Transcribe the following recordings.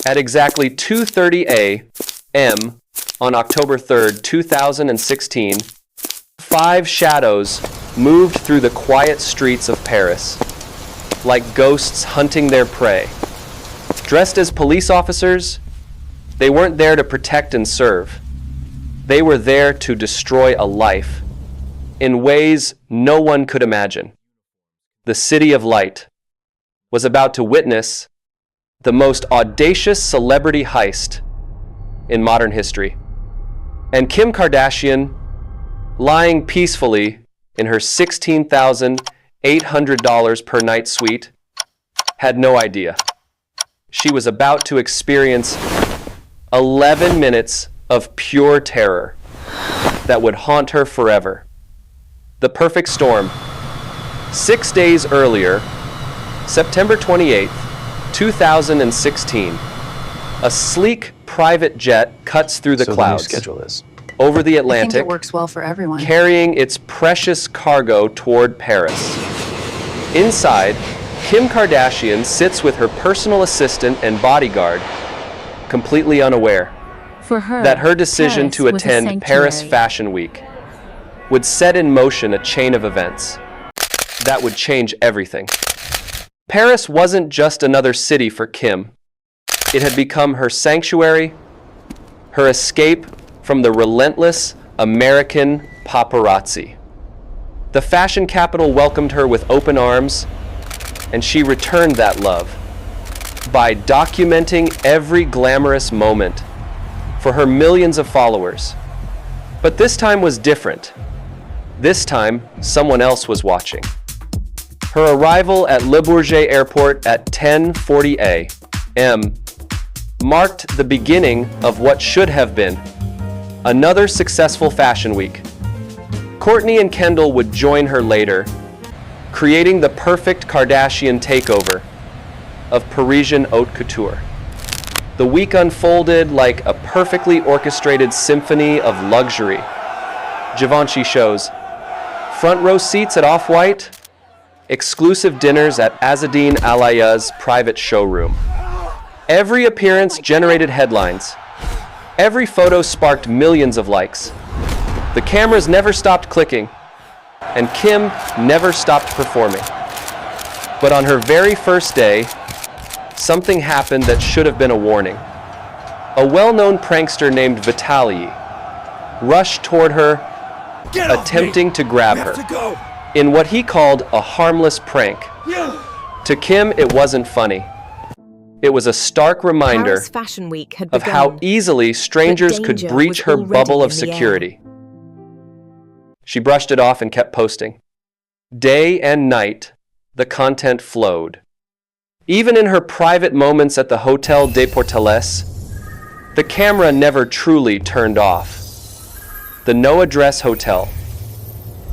At exactly 2:30 a.m. on October 3rd, 2016, 5 shadows moved through the quiet streets of Paris, like ghosts hunting their prey. Dressed as police officers, they weren't there to protect and serve. They were there to destroy a life in ways no one could imagine. The City of Light was about to witness the most audacious celebrity heist in modern history. And Kim Kardashian, lying peacefully in her $16,800 per night suite, had no idea. She was about to experience 11 minutes of pure terror that would haunt her forever. The perfect storm. 6 days earlier, September 28th, 2016, a sleek private jet cuts through the clouds over the Atlantic. I think it works well for everyone. Carrying its precious cargo toward Paris. Inside, Kim Kardashian sits with her personal assistant and bodyguard, completely unaware For her, that her decision Paris to was a attend Paris sanctuary. Fashion Week would set in motion a chain of events that would change everything. Paris wasn't just another city for Kim. It had become her sanctuary, her escape from the relentless American paparazzi. The fashion capital welcomed her with open arms, and she returned that love by documenting every glamorous moment for her millions of followers. But this time was different. This time, someone else was watching. Her arrival at Le Bourget Airport at 10:40 a.m. marked the beginning of what should have been another successful fashion week. Kourtney and Kendall would join her later, creating the perfect Kardashian takeover of Parisian haute couture. The week unfolded like a perfectly orchestrated symphony of luxury. Givenchy shows, front row seats at Off-White, exclusive dinners at Azzedine Alaya's private showroom. Every appearance generated headlines. Every photo sparked millions of likes. The cameras never stopped clicking, and Kim never stopped performing. But on her very first day, something happened that should have been a warning. A well-known prankster named Vitaly rushed toward her, attempting to grab her in what he called a harmless prank. To Kim, it wasn't funny. It was a stark reminder Paris Fashion Week had of begun, how easily strangers but could danger breach was her already bubble in of the security. She brushed it off and kept posting. Day and night, the content flowed. Even in her private moments at the Hotel des Portales, the camera never truly turned off. The no-address hotel,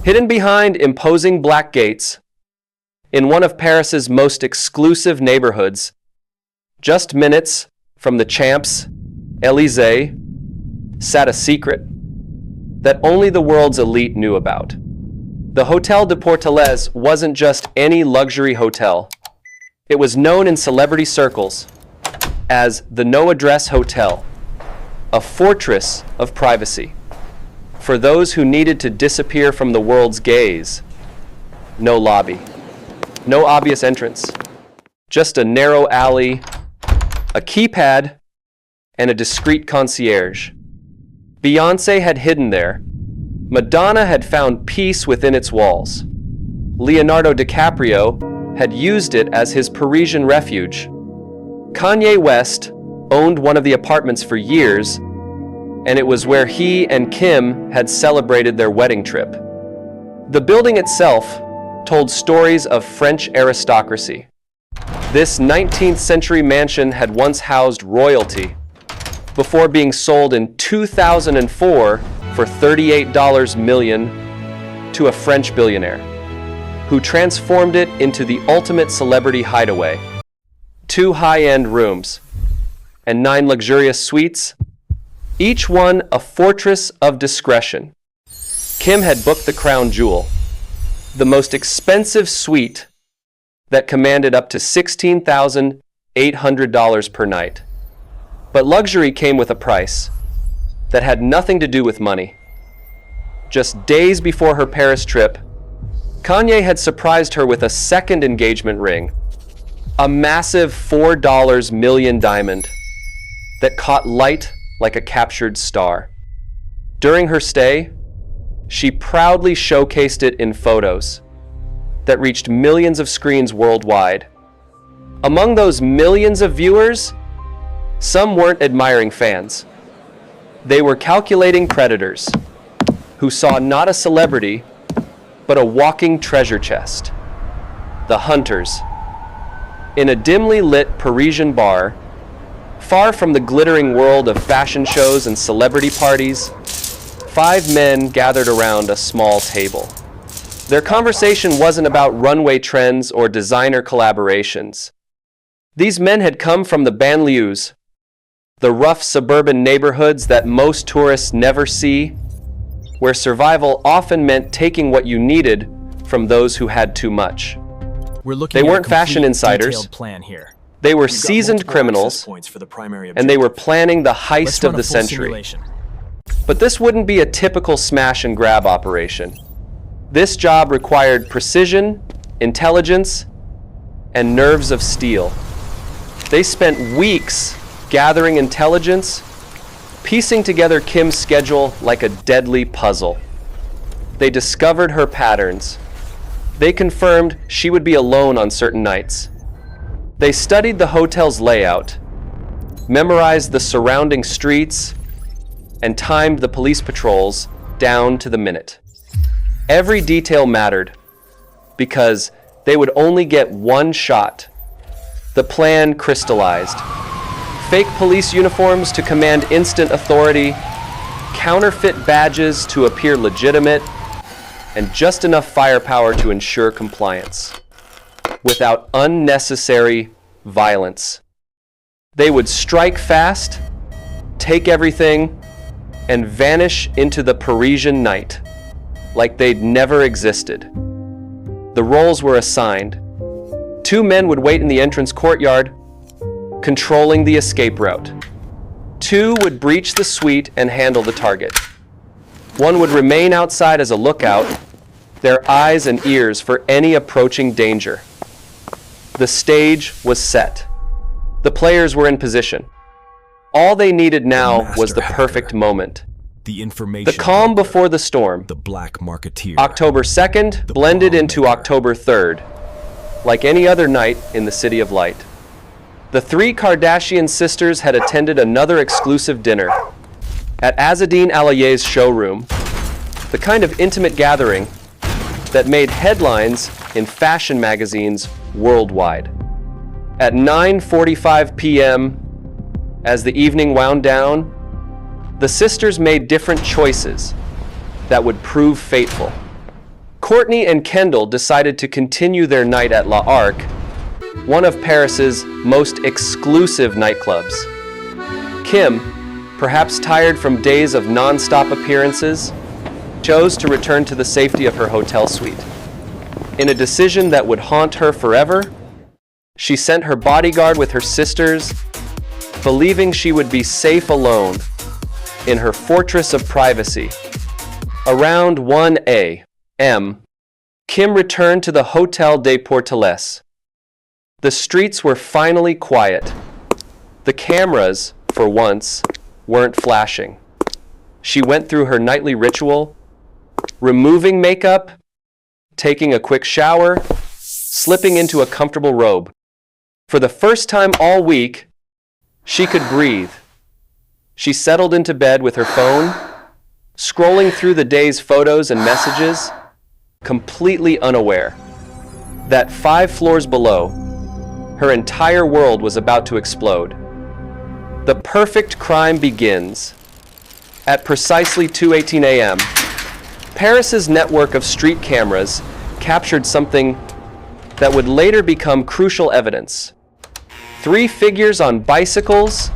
hidden behind imposing black gates, in one of Paris's most exclusive neighborhoods, just minutes from the Champs-Élysées, sat a secret that only the world's elite knew about. The Hotel des Portales wasn't just any luxury hotel. It was known in celebrity circles as the no-address hotel, a fortress of privacy. For those who needed to disappear from the world's gaze, no lobby, no obvious entrance, just a narrow alley, a keypad, and a discreet concierge. Beyoncé had hidden there. Madonna had found peace within its walls. Leonardo DiCaprio had used it as his Parisian refuge. Kanye West owned one of the apartments for years, and it was where he and Kim had celebrated their wedding trip. The building itself told stories of French aristocracy. This 19th century mansion had once housed royalty before being sold in 2004 for $38 million to a French billionaire who transformed it into the ultimate celebrity hideaway. 2 high-end rooms and 9 luxurious suites, each one a fortress of discretion. Kim had booked the crown jewel, the most expensive suite that commanded up to $16,800 per night. But luxury came with a price that had nothing to do with money. Just days before her Paris trip, Kanye had surprised her with a second engagement ring, a massive $4 million diamond that caught light like a captured star. During her stay, she proudly showcased it in photos that reached millions of screens worldwide. Among those millions of viewers, some weren't admiring fans. They were calculating predators who saw not a celebrity, but a walking treasure chest. The hunters. In a dimly lit Parisian bar, far from the glittering world of fashion shows and celebrity parties, 5 men gathered around a small table. Their conversation wasn't about runway trends or designer collaborations. These men had come from the banlieues, the rough suburban neighborhoods that most tourists never see, where survival often meant taking what you needed from those who had too much. They weren't fashion insiders. They were seasoned criminals, and they were planning the heist of the century. But this wouldn't be a typical smash and grab operation. This job required precision, intelligence, and nerves of steel. They spent weeks gathering intelligence, piecing together Kim's schedule like a deadly puzzle. They discovered her patterns. They confirmed she would be alone on certain nights. They studied the hotel's layout, memorized the surrounding streets, and timed the police patrols down to the minute. Every detail mattered because they would only get one shot. The plan crystallized. Fake police uniforms to command instant authority, counterfeit badges to appear legitimate, and just enough firepower to ensure compliance, without unnecessary violence. They would strike fast, take everything, and vanish into the Parisian night, like they'd never existed. The roles were assigned. 2 men would wait in the entrance courtyard, controlling the escape route. 2 would breach the suite and handle the target. 1 would remain outside as a lookout, their eyes and ears for any approaching danger. The stage was set. The players were in position. All they needed now was the perfect moment. The calm before the storm. The black marketeer. October 2nd blended into October 3rd, like any other night in the City of Light. The 3 Kardashian sisters had attended another exclusive dinner at Azzedine Alaïe's showroom, the kind of intimate gathering that made headlines in fashion magazines worldwide. At 9:45 p.m., as the evening wound down, the sisters made different choices that would prove fateful. Kourtney and Kendall decided to continue their night at La Arc, one of Paris's most exclusive nightclubs. Kim, perhaps tired from days of non-stop appearances, chose to return to the safety of her hotel suite. In a decision that would haunt her forever, she sent her bodyguard with her sisters, believing she would be safe alone in her fortress of privacy. Around 1 a.m., Kim returned to the Hotel des Portales. The streets were finally quiet. The cameras, for once, weren't flashing. She went through her nightly ritual, removing makeup, taking a quick shower, slipping into a comfortable robe. For the first time all week, she could breathe. She settled into bed with her phone, scrolling through the day's photos and messages, completely unaware that 5 floors below, her entire world was about to explode. The perfect crime begins. At precisely 2:18 a.m., Paris's network of street cameras captured something that would later become crucial evidence. 3 figures on bicycles,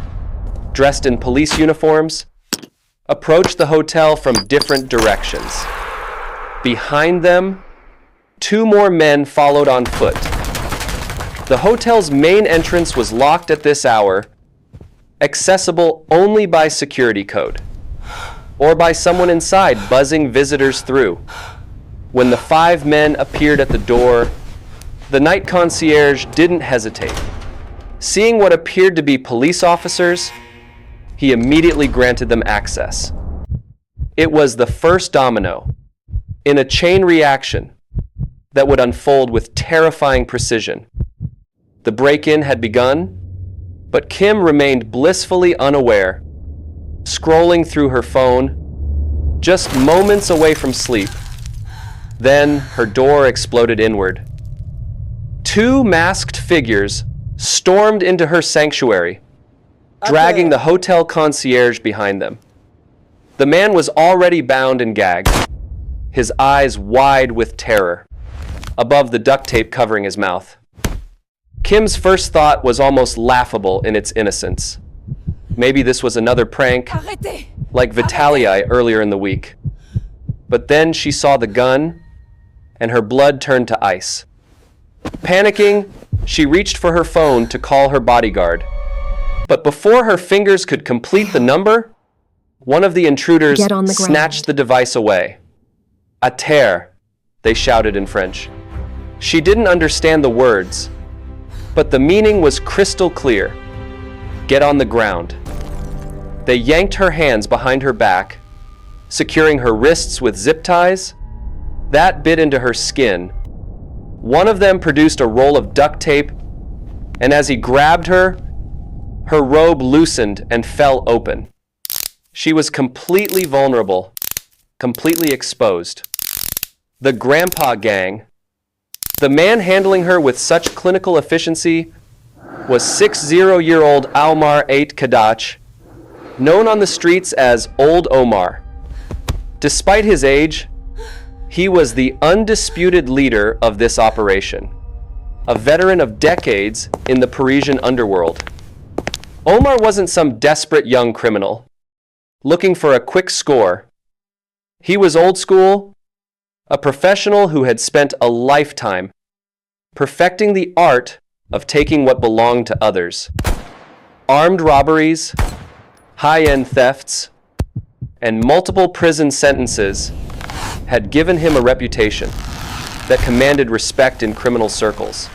dressed in police uniforms, approached the hotel from different directions. Behind them, 2 more men followed on foot. The hotel's main entrance was locked at this hour, accessible only by security code, or by someone inside buzzing visitors through. When the 5 men appeared at the door, the night concierge didn't hesitate. Seeing what appeared to be police officers, he immediately granted them access. It was the first domino in a chain reaction that would unfold with terrifying precision. The break-in had begun, but Kim remained blissfully unaware, scrolling through her phone, just moments away from sleep. Then her door exploded inward. 2 masked figures stormed into her sanctuary, dragging the hotel concierge behind them. The man was already bound and gagged, his eyes wide with terror, above the duct tape covering his mouth. Kim's first thought was almost laughable in its innocence. Maybe this was another prank, like Vitaly earlier in the week. But then she saw the gun, and her blood turned to ice. Panicking, she reached for her phone to call her bodyguard. But before her fingers could complete the number, one of the intruders snatched the device away. "À terre," they shouted in French. She didn't understand the words, but the meaning was crystal clear. Get on the ground. They yanked her hands behind her back, securing her wrists with zip ties. That bit into her skin. One of them produced a roll of duct tape, and as he grabbed her, her robe loosened and fell open. She was completely vulnerable, completely exposed. The Grandpa Gang, the man handling her with such clinical efficiency, was 60-year-old Omar 8 Kadach, known on the streets as Old Omar. Despite his age, he was the undisputed leader of this operation, a veteran of decades in the Parisian underworld. Omar wasn't some desperate young criminal looking for a quick score. He was old school, a professional who had spent a lifetime perfecting the art of taking what belonged to others. Armed robberies, high-end thefts, and multiple prison sentences had given him a reputation that commanded respect in criminal circles.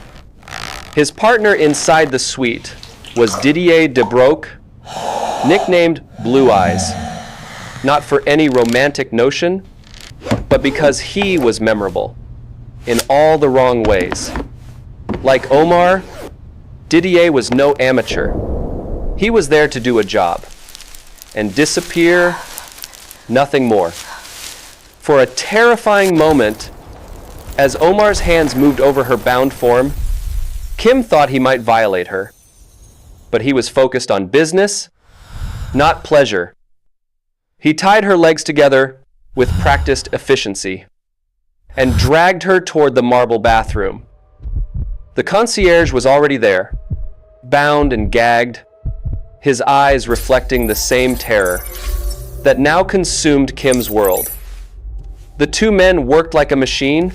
His partner inside the suite was Didier Debroc, nicknamed Blue Eyes, not for any romantic notion, but because he was memorable in all the wrong ways. Like Omar, Didier was no amateur. He was there to do a job and disappear, nothing more. For a terrifying moment, as Omar's hands moved over her bound form, Kim thought he might violate her. But he was focused on business, not pleasure. He tied her legs together with practiced efficiency and dragged her toward the marble bathroom. The concierge was already there, bound and gagged, his eyes reflecting the same terror that now consumed Kim's world. The 2 men worked like a machine,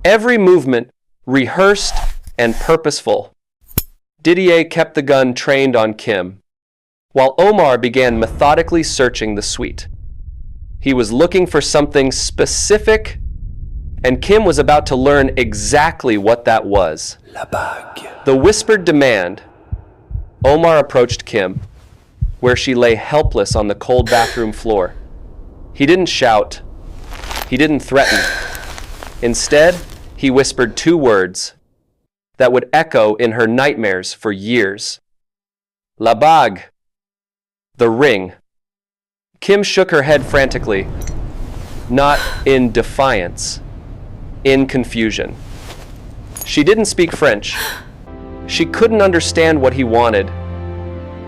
every movement rehearsed and purposeful. Didier kept the gun trained on Kim, while Omar began methodically searching the suite. He was looking for something specific, and Kim was about to learn exactly what that was. La bague. The whispered demand. Omar approached Kim, where she lay helpless on the cold bathroom floor. He didn't shout. He didn't threaten. Instead, he whispered 2 words that would echo in her nightmares for years. La bague. The ring. Kim shook her head frantically, not in defiance, in confusion. She didn't speak French. She couldn't understand what he wanted.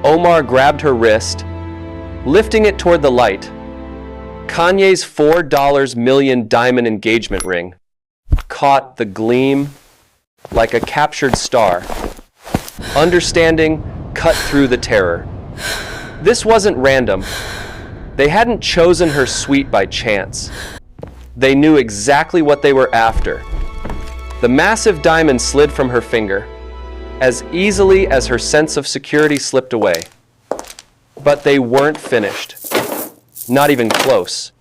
Omar grabbed her wrist, lifting it toward the light. Kanye's $4 million diamond engagement ring caught the gleam like a captured star. Understanding cut through the terror. This wasn't random. They hadn't chosen her suite by chance. They knew exactly what they were after. The massive diamond slid from her finger, as easily as her sense of security slipped away. But they weren't finished. Not even close.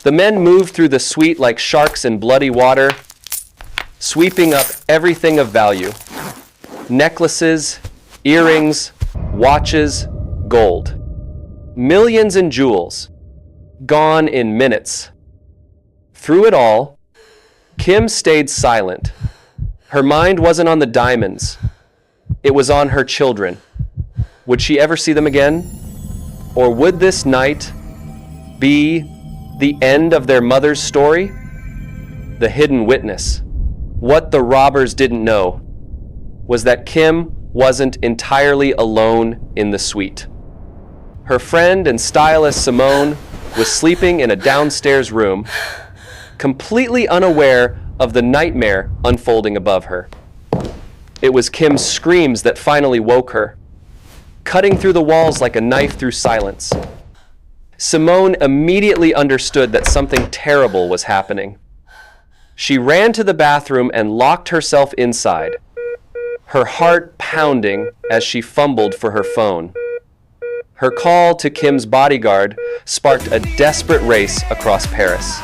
The men moved through the suite like sharks in bloody water, sweeping up everything of value. Necklaces, earrings, watches, gold. Millions in jewels, gone in minutes. Through it all, Kim stayed silent. Her mind wasn't on the diamonds. It was on her children. Would she ever see them again? Or would this night be the end of their mother's story? The hidden witness. What the robbers didn't know was that Kim wasn't entirely alone in the suite. Her friend and stylist Simone was sleeping in a downstairs room, completely unaware of the nightmare unfolding above her. It was Kim's screams that finally woke her, cutting through the walls like a knife through silence. Simone immediately understood that something terrible was happening. She ran to the bathroom and locked herself inside, her heart pounding as she fumbled for her phone. Her call to Kim's bodyguard sparked a desperate race across Paris.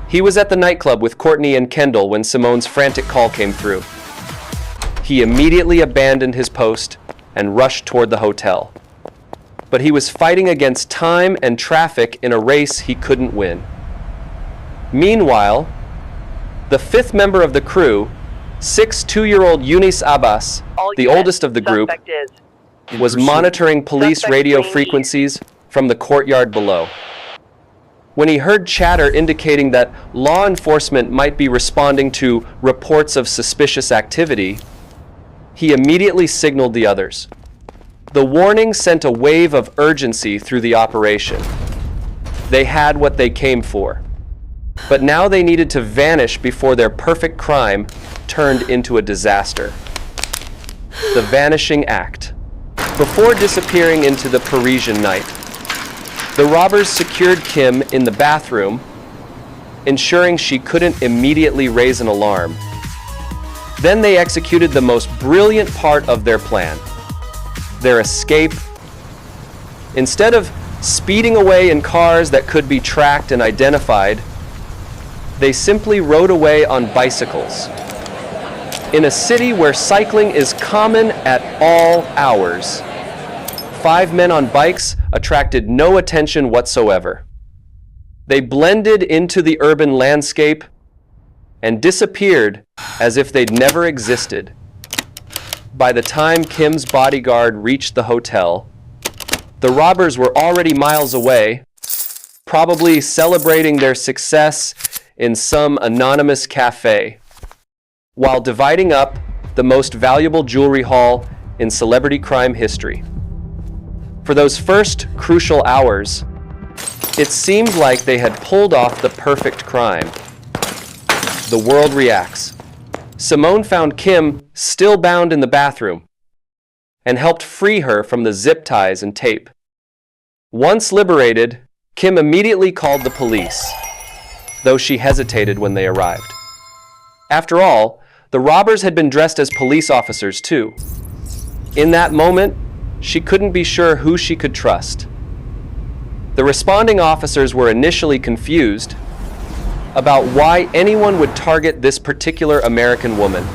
He was at the nightclub with Courtney and Kendall when Simone's frantic call came through. He immediately abandoned his post and rushed toward the hotel. But he was fighting against time and traffic in a race he couldn't win. Meanwhile, the fifth member of the crew, 2-year-old Eunice Abbas, the oldest of the group, was monitoring police radio frequencies from the courtyard below. When he heard chatter indicating that law enforcement might be responding to reports of suspicious activity, he immediately signaled the others. The warning sent a wave of urgency through the operation. They had what they came for. But now they needed to vanish before their perfect crime turned into a disaster. The vanishing act. Before disappearing into the Parisian night, the robbers secured Kim in the bathroom, ensuring she couldn't immediately raise an alarm. Then they executed the most brilliant part of their plan, their escape. Instead of speeding away in cars that could be tracked and identified, they simply rode away on bicycles. In a city where cycling is common at all hours, 5 men on bikes attracted no attention whatsoever. They blended into the urban landscape and disappeared as if they'd never existed. By the time Kim's bodyguard reached the hotel, the robbers were already miles away, probably celebrating their success in some anonymous cafe, while dividing up the most valuable jewelry haul in celebrity crime history. For those first crucial hours, it seemed like they had pulled off the perfect crime. The world reacts. Simone found Kim still bound in the bathroom and helped free her from the zip ties and tape. Once liberated, Kim immediately called the police, though she hesitated when they arrived. After all, the robbers had been dressed as police officers too. In that moment, she couldn't be sure who she could trust. The responding officers were initially confused about why anyone would target this particular American woman.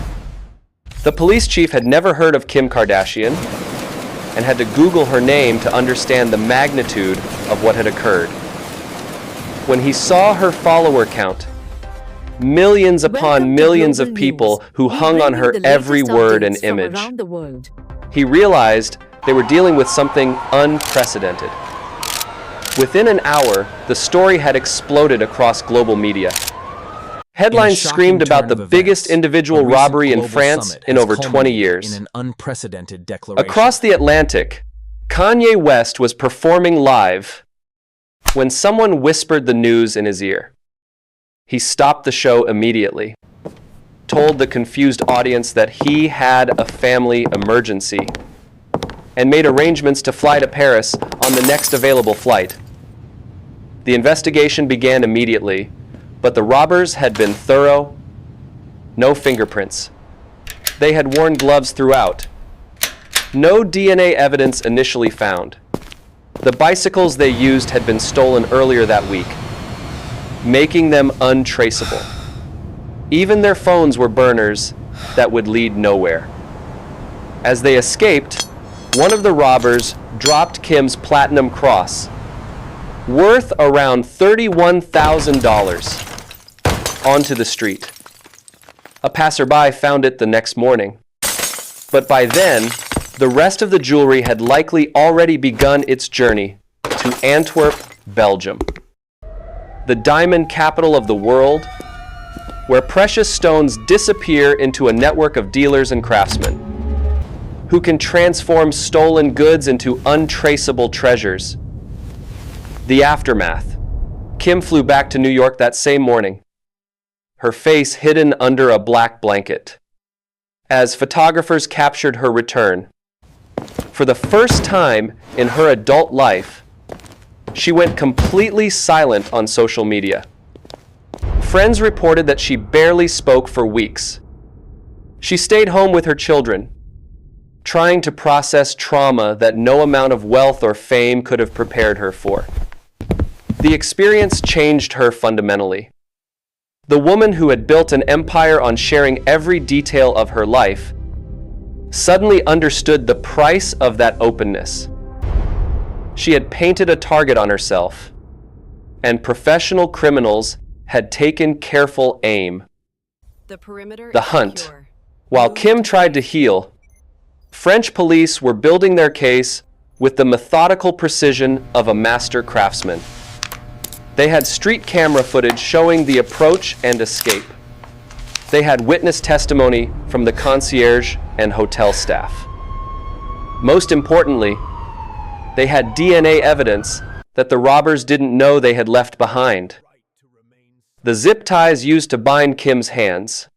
The police chief had never heard of Kim Kardashian and had to Google her name to understand the magnitude of what had occurred. When he saw her follower count, millions upon millions of people who hung on her every word and image, he realized they were dealing with something unprecedented. Within an hour, the story had exploded across global media. Headlines screamed about the biggest individual robbery in France in over 20 years. In an unprecedented declaration. Across the Atlantic, Kanye West was performing live when someone whispered the news in his ear. He stopped the show immediately, told the confused audience that he had a family emergency, and made arrangements to fly to Paris on the next available flight. The investigation began immediately, but the robbers had been thorough. No fingerprints. They had worn gloves throughout. No DNA evidence initially found. The bicycles they used had been stolen earlier that week, making them untraceable. Even their phones were burners that would lead nowhere. As they escaped, one of the robbers dropped Kim's platinum cross, worth around $31,000, onto the street. A passerby found it the next morning. But by then, the rest of the jewelry had likely already begun its journey to Antwerp, Belgium, the diamond capital of the world, where precious stones disappear into a network of dealers and craftsmen who can transform stolen goods into untraceable treasures. The aftermath. Kim flew back to New York that same morning, her face hidden under a black blanket, as photographers captured her return. For the first time in her adult life, she went completely silent on social media. Friends reported that she barely spoke for weeks. She stayed home with her children, trying to process trauma that no amount of wealth or fame could have prepared her for. The experience changed her fundamentally. The woman who had built an empire on sharing every detail of her life suddenly understood the price of that openness. She had painted a target on herself, and professional criminals had taken careful aim. The hunt. While Kim tried to heal, French police were building their case with the methodical precision of a master craftsman. They had street camera footage showing the approach and escape. They had witness testimony from the concierge and hotel staff. Most importantly, they had DNA evidence that the robbers didn't know they had left behind. The zip ties used to bind Kim's hands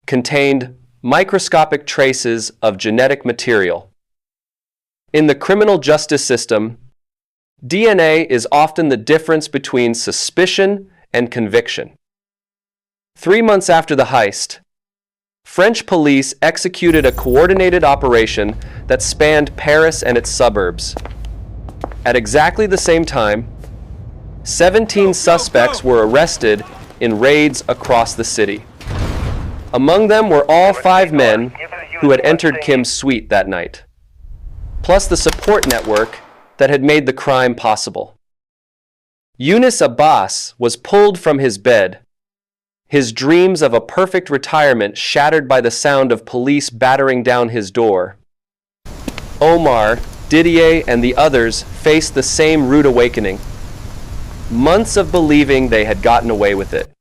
contained microscopic traces of genetic material. In the criminal justice system, DNA is often the difference between suspicion and conviction. 3 months after the heist, French police executed a coordinated operation that spanned Paris and its suburbs. At exactly the same time, 17 suspects were arrested in raids across the city. Among them were all 5 men who had entered Kim's suite that night, plus the support network that had made the crime possible. Yunus Abbas was pulled from his bed, his dreams of a perfect retirement shattered by the sound of police battering down his door. Omar, Didier, and the others faced the same rude awakening. Months of believing they had gotten away with it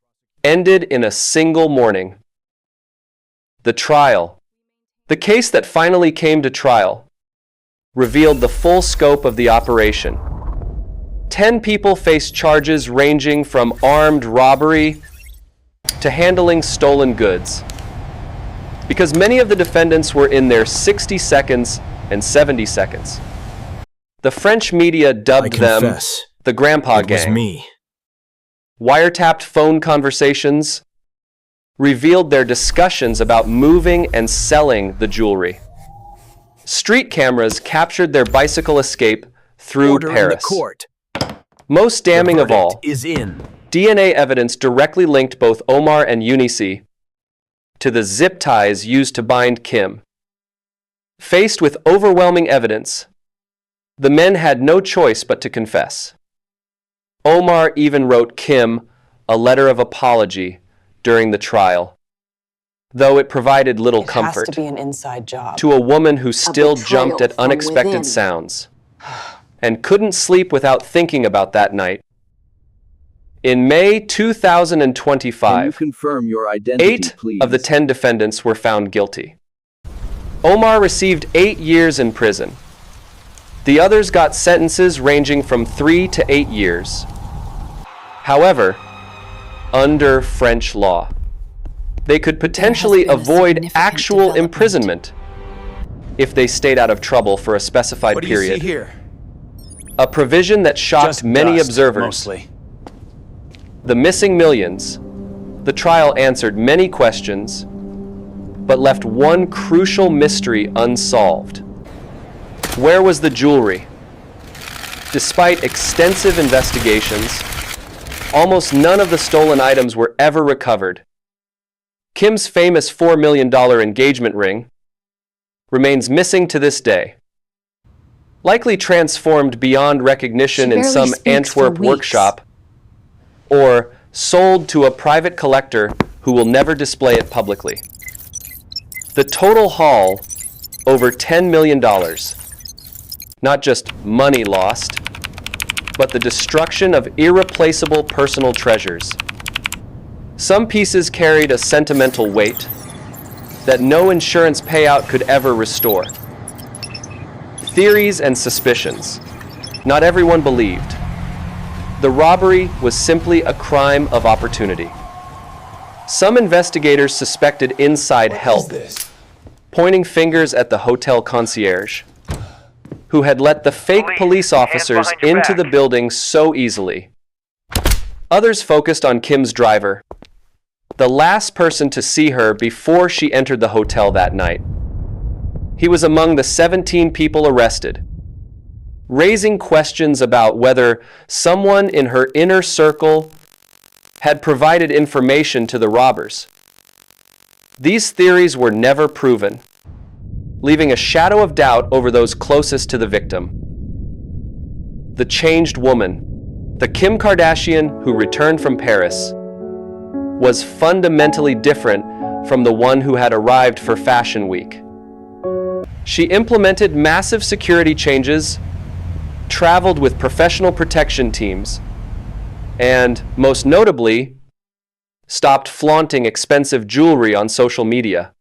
ended in a single morning. The trial, the case that finally came to trial, revealed the full scope of the operation. 10 people faced charges ranging from armed robbery to handling stolen goods. Because many of the defendants were in their 60 seconds and 70 seconds. The French media dubbed them the Grandpa Gang. It was me. Wiretapped phone conversations revealed their discussions about moving and selling the jewelry. Street cameras captured their bicycle escape through Order Paris. in the court. Most damning of all, is in. DNA evidence directly linked both Omar and Eunice to the zip ties used to bind Kim. Faced with overwhelming evidence, the men had no choice but to confess. Omar even wrote Kim a letter of apology during the trial, though it provided little comfort It has to be an inside job. to a woman who still betrayal jumped at from unexpected within. sounds and couldn't sleep without thinking about that night. In May 2025, Can you confirm your identity, 8 please? of the 10 defendants were found guilty. Omar received 8 years in prison. The others got sentences ranging from 3 to 8 years. However, under French law, they could potentially been a avoid significant actual development. imprisonment if they stayed out of trouble for a specified What do you period. see here? A provision that shocked Just many dust, observers. mostly. The missing millions. The trial answered many questions, but left one crucial mystery unsolved. Where was the jewelry? Despite extensive investigations, almost none of the stolen items were ever recovered. Kim's famous $4 million engagement ring remains missing to this day. Likely transformed beyond recognition in some Antwerp workshop, or sold to a private collector who will never display it publicly. The total haul, over $10 million. Not just money lost, but the destruction of irreplaceable personal treasures. Some pieces carried a sentimental weight that no insurance payout could ever restore. Theories and suspicions. Not everyone believed. The robbery was simply a crime of opportunity. Some investigators suspected inside help, pointing fingers at the hotel concierge, who had let the fake police officers into the building so easily. Others focused on Kim's driver, the last person to see her before she entered the hotel that night. He was among the 17 people arrested, raising questions about whether someone in her inner circle had provided information to the robbers. These theories were never proven, leaving a shadow of doubt over those closest to the victim. The changed woman, the Kim Kardashian who returned from Paris, was fundamentally different from the one who had arrived for Fashion Week. She implemented massive security changes, traveled with professional protection teams, and, most notably, stopped flaunting expensive jewelry on social media.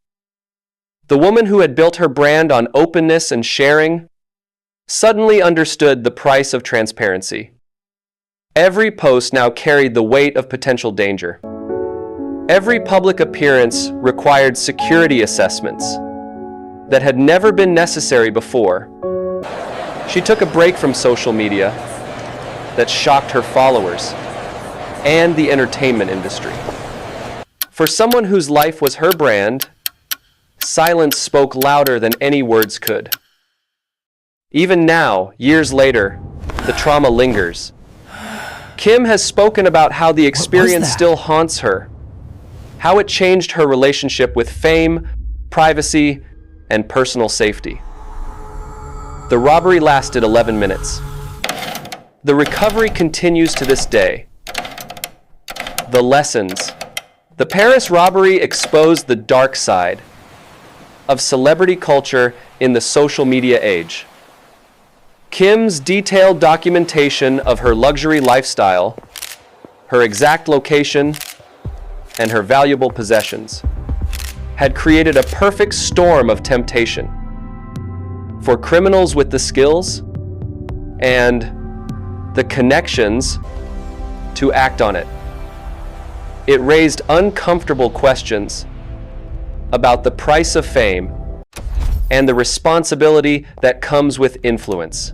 The woman who had built her brand on openness and sharing suddenly understood the price of transparency. Every post now carried the weight of potential danger. Every public appearance required security assessments that had never been necessary before. She took a break from social media that shocked her followers and the entertainment industry. For someone whose life was her brand, silence spoke louder than any words could. Even now, years later, the trauma lingers. Kim has spoken about how the experience still haunts her, how it changed her relationship with fame, privacy, and personal safety. The robbery lasted 11 minutes. The recovery continues to this day. The lessons. The Paris robbery exposed the dark side of celebrity culture in the social media age. Kim's detailed documentation of her luxury lifestyle, her exact location, and her valuable possessions had created a perfect storm of temptation for criminals with the skills and the connections to act on it. It raised uncomfortable questions about the price of fame and the responsibility that comes with influence.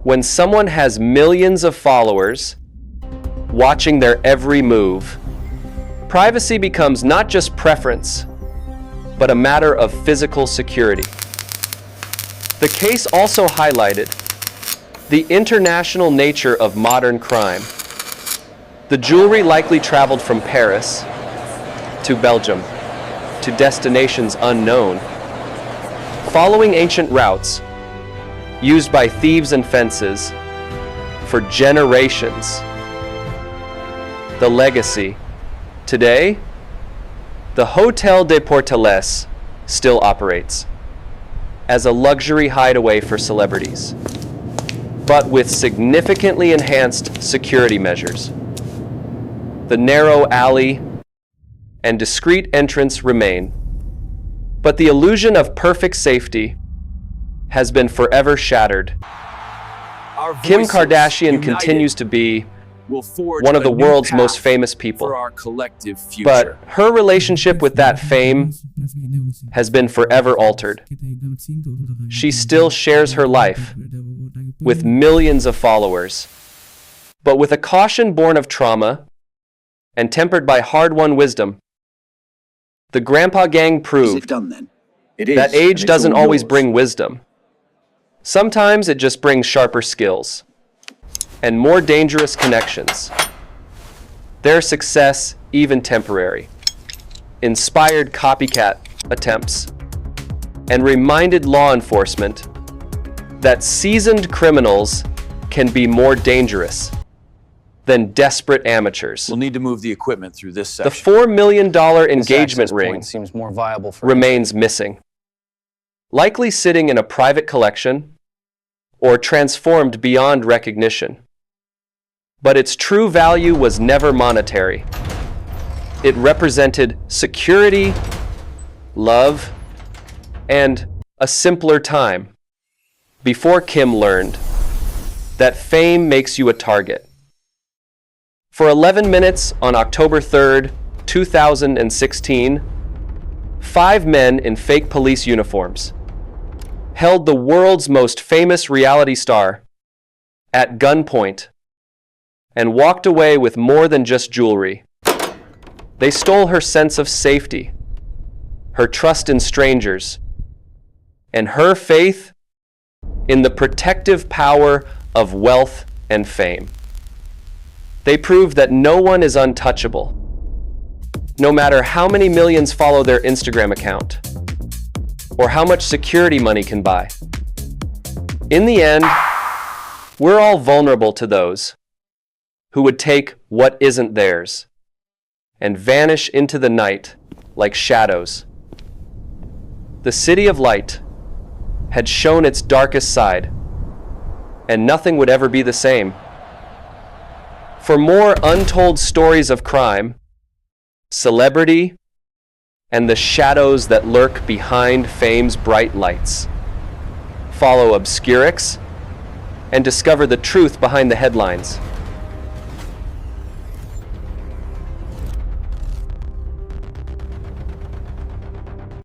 When someone has millions of followers watching their every move, privacy becomes not just preference, but a matter of physical security. The case also highlighted the international nature of modern crime. The jewelry likely traveled from Paris to Belgium to destinations unknown, following ancient routes used by thieves and fences for generations. The legacy. Today, the Hotel des Portales still operates as a luxury hideaway for celebrities, but with significantly enhanced security measures. The narrow alley and discreet entrance remain, but the illusion of perfect safety has been forever shattered. Kim Kardashian continues to be one of the world's most famous people, but her relationship with that fame has been forever altered. She still shares her life with millions of followers, but with a caution born of trauma and tempered by hard-won wisdom. The Grandpa Gang proved that age doesn't always bring wisdom. Sometimes it just brings sharper skills and more dangerous connections. Their success, even temporary, inspired copycat attempts and reminded law enforcement that seasoned criminals can be more dangerous than desperate amateurs. We'll need to move the equipment through this The section. $4 million engagement ring seems more viable for remains missing, likely sitting in a private collection or transformed beyond recognition. But its true value was never monetary. It represented security, love, and a simpler time before Kim learned that fame makes you a target. For 11 minutes on October 3rd, 2016, 5 men in fake police uniforms held the world's most famous reality star at gunpoint and walked away with more than just jewelry. They stole her sense of safety, her trust in strangers, and her faith in the protective power of wealth and fame. They proved that no one is untouchable, no matter how many millions follow their Instagram account or how much security money can buy. In the end, we're all vulnerable to those who would take what isn't theirs and vanish into the night like shadows. The City of Light had shown its darkest side, and nothing would ever be the same. For more untold stories of crime, celebrity, and the shadows that lurk behind fame's bright lights, follow Obscurix and discover the truth behind the headlines.